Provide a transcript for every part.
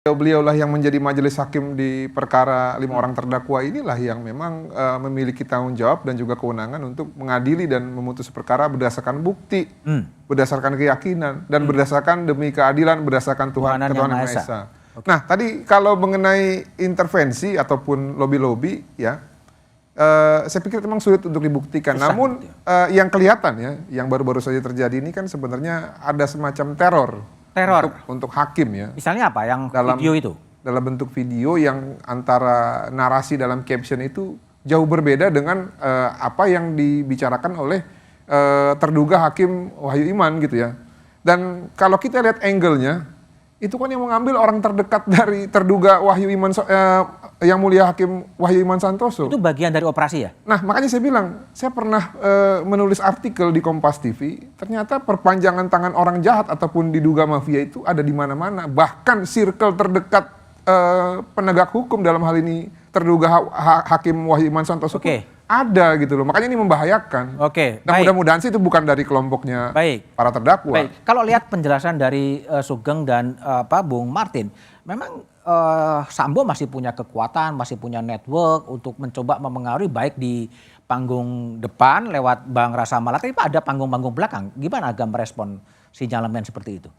Beliaulah yang menjadi majelis hakim di perkara 5 orang terdakwa inilah yang memang memiliki tanggung jawab dan juga kewenangan untuk mengadili dan memutus perkara berdasarkan bukti, berdasarkan keyakinan, dan berdasarkan demi keadilan, berdasarkan Tuhan Yang Maha Esa. Nah, tadi kalau mengenai intervensi ataupun lobby-lobby, ya, saya pikir memang sulit untuk dibuktikan. Namun yang kelihatan ya, yang baru-baru saja terjadi ini kan sebenarnya ada semacam teror. Untuk hakim ya. Misalnya apa yang video itu? Dalam bentuk video yang antara narasi dalam caption itu jauh berbeda dengan apa yang dibicarakan oleh terduga hakim Wahyu Iman gitu ya. Dan kalau kita lihat angle-nya, itu kan yang mengambil orang terdekat dari terduga Wahyu Iman, yang mulia hakim Wahyu Iman Santoso. Itu bagian dari operasi ya? Nah, makanya saya bilang, saya pernah menulis artikel di Kompas TV, ternyata perpanjangan tangan orang jahat ataupun diduga mafia itu ada di mana-mana. Bahkan circle terdekat penegak hukum dalam hal ini terduga hakim Wahyu Iman Santoso ada gitu loh. Makanya ini membahayakan. Dan mudah-mudahan sih itu bukan dari kelompoknya para terdakwa. Kalau lihat penjelasan dari Sugeng dan Bung Martin, memang Sambo masih punya kekuatan, masih punya network untuk mencoba memengaruhi baik di panggung depan lewat Bang Rasa Mala, tapi ada panggung-panggung belakang. Gimana agak merespon sinyalemen seperti itu?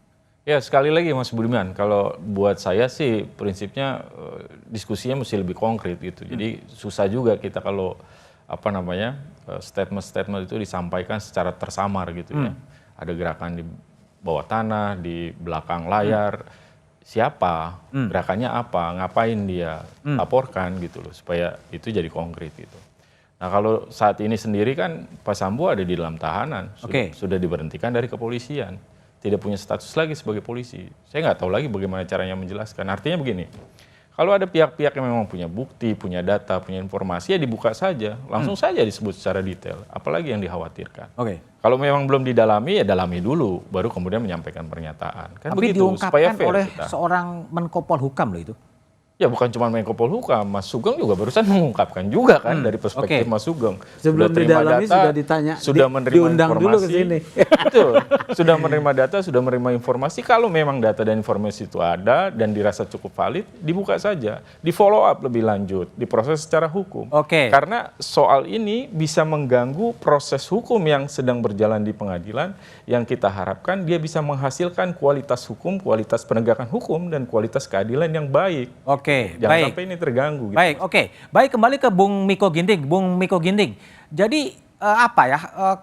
Ya, sekali lagi Mas Budiman, kalau buat saya sih prinsipnya diskusinya mesti lebih konkret gitu. Jadi susah juga kita kalau statement-statement itu disampaikan secara tersamar gitu ya. Ada gerakan di bawah tanah, di belakang layar, siapa, gerakannya apa, ngapain dia, laporkan gitu loh, supaya itu jadi konkret gitu. Nah, kalau saat ini sendiri kan Pak Sambo ada di dalam tahanan, sudah diberhentikan dari kepolisian, tidak punya status lagi sebagai polisi. Saya nggak tahu lagi bagaimana caranya menjelaskan. Artinya begini, kalau ada pihak-pihak yang memang punya bukti, punya data, punya informasi, ya dibuka saja, langsung saja disebut secara detail, apalagi yang dikhawatirkan. Kalau memang belum didalami, ya dalami dulu, baru kemudian menyampaikan pernyataan. Kan tapi begitu, diungkapkan oleh seorang Menko Polhukam loh itu. Ya bukan cuma Menko Polhukam, Mas Sugeng juga barusan mengungkapkan juga kan dari perspektif Mas Sugeng. Sebelum didalami sudah ditanya, sudah menerima diundang informasi, dulu ke sini. Betul, sudah menerima data, sudah menerima informasi. Kalau memang data dan informasi itu ada dan dirasa cukup valid, dibuka saja, di follow up lebih lanjut, diproses secara hukum. Karena soal ini bisa mengganggu proses hukum yang sedang berjalan di pengadilan, yang kita harapkan dia bisa menghasilkan kualitas hukum, kualitas penegakan hukum, dan kualitas keadilan yang baik. Jangan sampai ini terganggu. Gitu. Baik, kembali ke Bung Miko Ginting. Bung Miko Ginting, jadi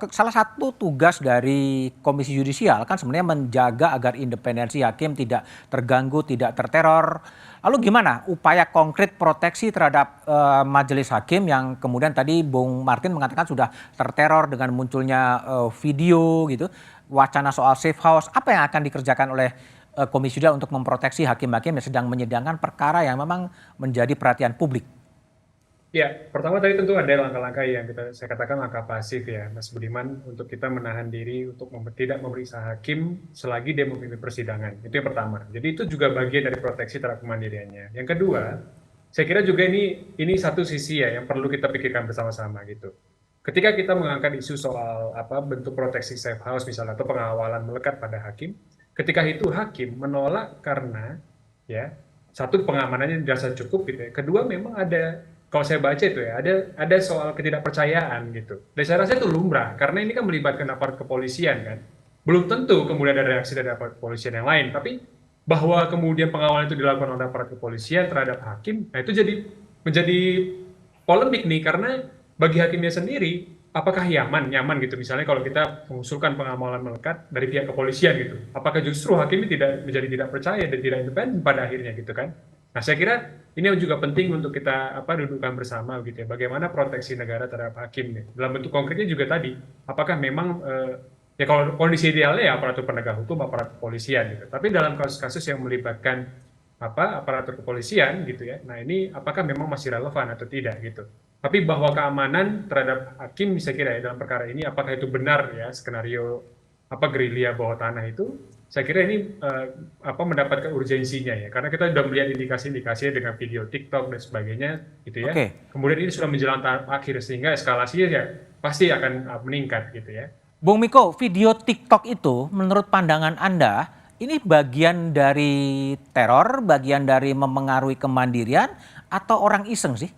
salah satu tugas dari Komisi Yudisial kan sebenarnya menjaga agar independensi hakim tidak terganggu, tidak terteror. Lalu gimana upaya konkret proteksi terhadap majelis hakim yang kemudian tadi Bung Martin mengatakan sudah terteror dengan munculnya video gitu, wacana soal safe house. Apa yang akan dikerjakan oleh Komisi Yudisial untuk memproteksi hakim-hakim yang sedang menyidangkan perkara yang memang menjadi perhatian publik? Ya, pertama tadi tentu ada langkah-langkah yang saya katakan langkah pasif ya, Mas Budiman, untuk kita menahan diri untuk tidak memeriksa hakim selagi dia memimpin persidangan. Itu yang pertama. Jadi itu juga bagian dari proteksi terhadap kemandiriannya. Yang kedua, saya kira juga ini satu sisi ya yang perlu kita pikirkan bersama-sama gitu. Ketika kita mengangkat isu soal bentuk proteksi safe house misalnya atau pengawalan melekat pada hakim, ketika itu hakim menolak karena ya satu pengamanannya dirasa cukup gitu ya. Kedua memang ada, kalau saya baca itu ya, ada soal ketidakpercayaan gitu. Dan saya rasa itu lumrah karena ini kan melibatkan aparat kepolisian kan. Belum tentu kemudian ada reaksi dari aparat kepolisian yang lain, tapi bahwa kemudian pengawalan itu dilakukan oleh aparat kepolisian terhadap hakim, nah itu menjadi polemik nih karena bagi hakimnya sendiri apakah nyaman gitu misalnya kalau kita mengusulkan pengawalan melekat dari pihak kepolisian gitu, apakah justru hakim ini tidak percaya dan tidak independen pada akhirnya gitu kan. Nah saya kira ini juga penting untuk kita dudukkan bersama gitu ya, bagaimana proteksi negara terhadap hakim nih dalam bentuk konkretnya juga tadi, apakah memang ya kalau kondisi idealnya ya aparatur penegak hukum, aparat kepolisian gitu, tapi dalam kasus-kasus yang melibatkan aparatur kepolisian gitu ya, nah ini apakah memang masih relevan atau tidak gitu. Tapi bahwa keamanan terhadap hakim saya kira ya dalam perkara ini apakah itu benar ya skenario gerilya bawah tanah itu, saya kira ini mendapatkan urgensinya ya karena kita sudah melihat indikasi-indikasinya dengan video TikTok dan sebagainya gitu ya. Kemudian ini sudah menjelang tahap akhir sehingga eskalasinya ya pasti akan meningkat gitu ya. Bung Miko, video TikTok itu menurut pandangan Anda ini bagian dari teror, bagian dari mempengaruhi kemandirian, atau orang iseng sih?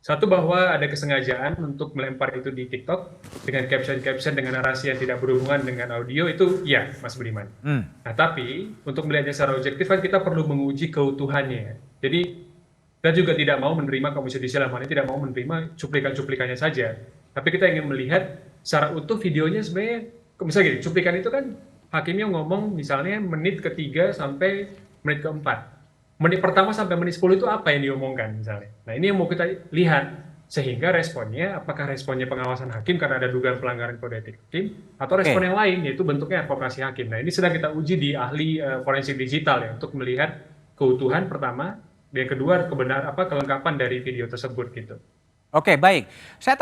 Satu, bahwa ada kesengajaan untuk melempar itu di TikTok dengan caption-caption dengan narasi yang tidak berhubungan dengan audio, itu ya, Mas Budiman. Nah, tapi untuk melihatnya secara objektif kan kita perlu menguji keutuhannya. Jadi kita juga tidak mau menerima, Komisi Yudisial yang tidak mau menerima cuplikan-cuplikannya saja. Tapi kita ingin melihat secara utuh videonya sebenarnya, misalnya gini, cuplikan itu kan hakimnya ngomong misalnya menit ke-3 sampai menit ke-4. Menit pertama sampai menit 10 itu apa yang diomongkan misalnya. Nah, ini yang mau kita lihat. Sehingga responnya, apakah responnya pengawasan hakim karena ada dugaan pelanggaran kode etik hakim, atau respon yang lain, yaitu bentuknya advokasi hakim. Nah, ini sedang kita uji di ahli forensik digital ya, untuk melihat keutuhan pertama, dan yang kedua kelengkapan dari video tersebut gitu. Oke, baik. Saya